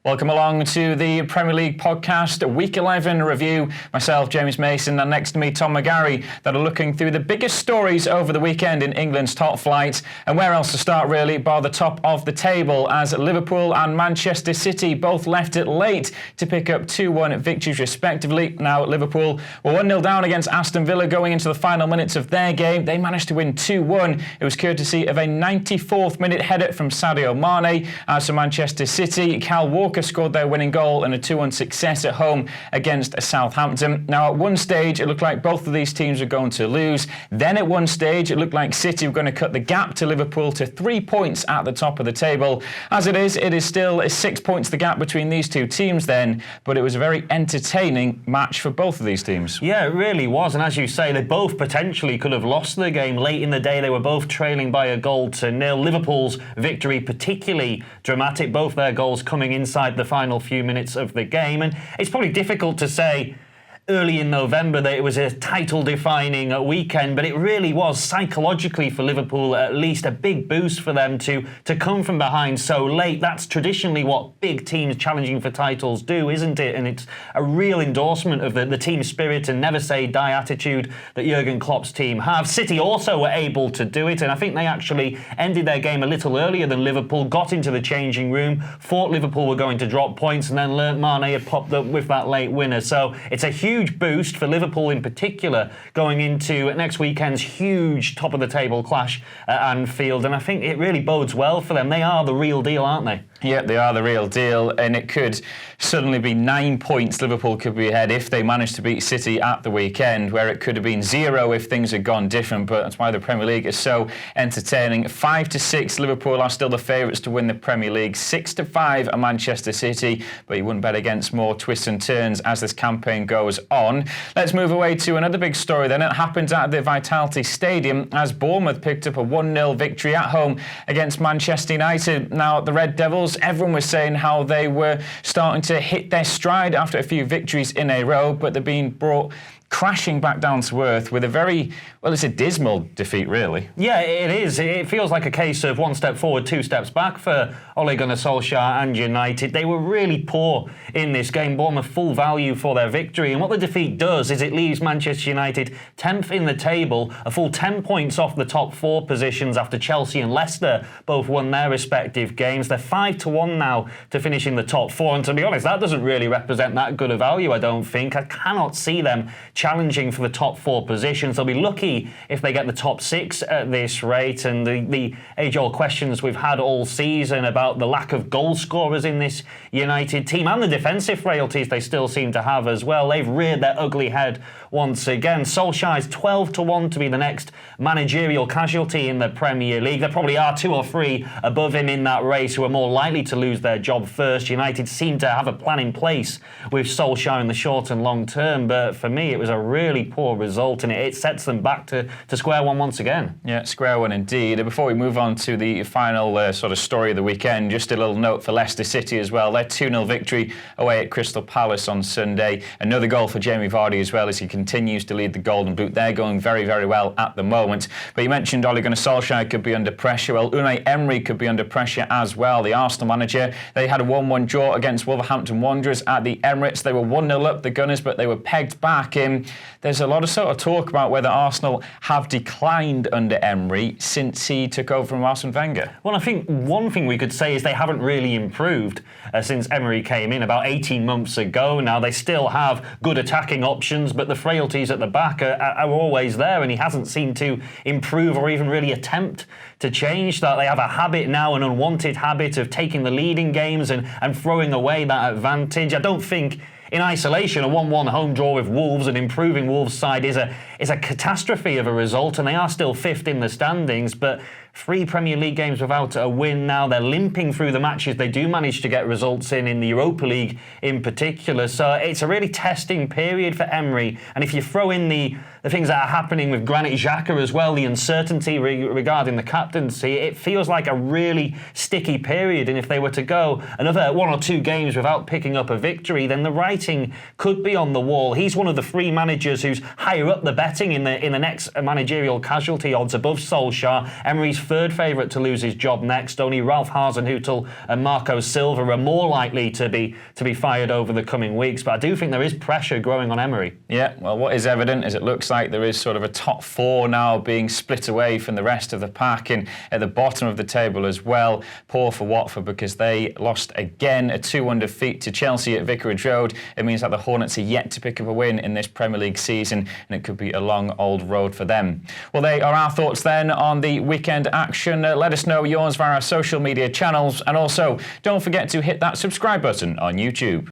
Welcome along to the Premier League podcast, Week 11 review. Myself, James Mason, and next to me, Tom McGarry, that are looking through the biggest stories over the weekend in England's top flight. And where else to start, really, bar the top of the table, as Liverpool and Manchester City both left it late to pick up 2-1 victories respectively. Now, Liverpool were 1-0 down against Aston Villa going into the final minutes of their game. They managed to win 2-1. It was courtesy of a 94th minute header from Sadio Mane. As for Manchester City, Kyle Walker scored their winning goal in a 2-1 success at home against Southampton. Now, at one stage, it looked like both of these teams were going to lose. Then at one stage, it looked like City were going to cut the gap to Liverpool to 3 points at the top of the table. As it is still 6 points the gap between these two teams then, but it was a very entertaining match for both of these teams. Yeah, it really was, and as you say, they both potentially could have lost the game. Late in the day, they were both trailing by 1-0. Liverpool's victory particularly dramatic, both their goals coming inside the final few minutes of the game, and it's probably difficult to say early in November that it was a title-defining weekend, but it really was psychologically for Liverpool at least a big boost for them to come from behind so late. That's traditionally what big teams challenging for titles do, isn't it? And it's a real endorsement of the team spirit and never say die attitude that Jurgen Klopp's team have. City also were able to do it, and I think they actually ended their game a little earlier than Liverpool, got into the changing room, thought Liverpool were going to drop points, and then learnt Mane had popped up with that late winner. So it's a huge boost for Liverpool in particular going into next weekend's huge top-of-the-table clash at Anfield, and I think it really bodes well for them. They are the real deal, aren't they? Yeah, they are the real deal, and it could suddenly be 9 points Liverpool could be ahead if they managed to beat City at the weekend, where it could have been 0 if things had gone different. But that's why the Premier League is so entertaining. 5-6, Liverpool are still the favourites to win the Premier League. 6-5 are Manchester City, but you wouldn't bet against more twists and turns as this campaign goes on. Let's move away to another big story then. It happened at the Vitality Stadium as Bournemouth picked up a 1-0 victory at home against Manchester United. Now, the Red Devils, everyone was saying how they were starting to hit their stride after a few victories in a row, but they're being brought crashing back down to earth with a very, well, it's a dismal defeat, really. Yeah, it is. It feels like a case of 1 step forward, 2 steps back for Ole Gunnar Solskjaer and United. They were really poor in this game. Bournemouth full value for their victory. And what the defeat does is it leaves Manchester United 10th in the table, a full 10 points off the top 4 positions after Chelsea and Leicester both won their respective games. They're 5-1 now to finish in the top 4. And to be honest, that doesn't really represent that good a value, I don't think. I cannot see them challenging for the top 4 positions. They'll be lucky if they get the top 6 at this rate. And the age-old questions we've had all season about the lack of goal scorers in this United team and the defensive frailties they still seem to have as well, they've reared their ugly head once again. Solskjaer is 12-1 to be the next managerial casualty in the Premier League. There probably are 2 or 3 above him in that race who are more likely to lose their job first. United seem to have a plan in place with Solskjaer in the short and long term, but for me it was a really poor result, and it sets them back to square one once again. Yeah, square one indeed. Before we move on to the final sort of story of the weekend, just a little note for Leicester City as well. Their 2-0 victory away at Crystal Palace on Sunday. Another goal for Jamie Vardy as well, as he continues to lead the Golden Boot. They're going very, very well at the moment. But you mentioned Ole Gunnar Solskjaer could be under pressure. Well, Unai Emery could be under pressure as well. The Arsenal manager, they had a 1-1 draw against Wolverhampton Wanderers at the Emirates. They were 1-0 up, the Gunners, but they were pegged back in. There's a lot of sort of talk about whether Arsenal have declined under Emery since he took over from Arsene Wenger. Well, I think one thing we could say is they haven't really improved since Emery came in about 18 months ago. Now, they still have good attacking options, but the frailties at the back are always there, and he hasn't seemed to improve or even really attempt to change that. They have a habit now, an unwanted habit of taking the lead in games and throwing away that advantage. I don't think in isolation, a 1-1 home draw with Wolves, an improving Wolves side, is a catastrophe of a result, and they are still 5th in the standings, but 3 Premier League games without a win now. They're limping through the matches they do manage to get results in the Europa League in particular. So it's a really testing period for Emery, and if you throw in the the things that are happening with Granit Xhaka as well, the uncertainty regarding the captaincy, it feels like a really sticky period. And if they were to go another 1 or 2 games without picking up a victory, then the writing could be on the wall. He's one of the 3 managers who's higher up the betting in the next managerial casualty odds above Solskjaer. Emery's 3rd favourite to lose his job next. Only Ralph Hasenhüttl and Marco Silva are more likely to be fired over the coming weeks. But I do think there is pressure growing on Emery. Yeah, well, what is evident is it looks like there is sort of a top 4 now being split away from the rest of the pack, and at the bottom of the table as well. Poor for Watford because they lost again, a 2-1 defeat to Chelsea at Vicarage Road. It means that the Hornets are yet to pick up a win in this Premier League season, and it could be a long old road for them. Well, they are our thoughts then on the weekend action. Let us know yours via our social media channels, and also don't forget to hit that subscribe button on YouTube.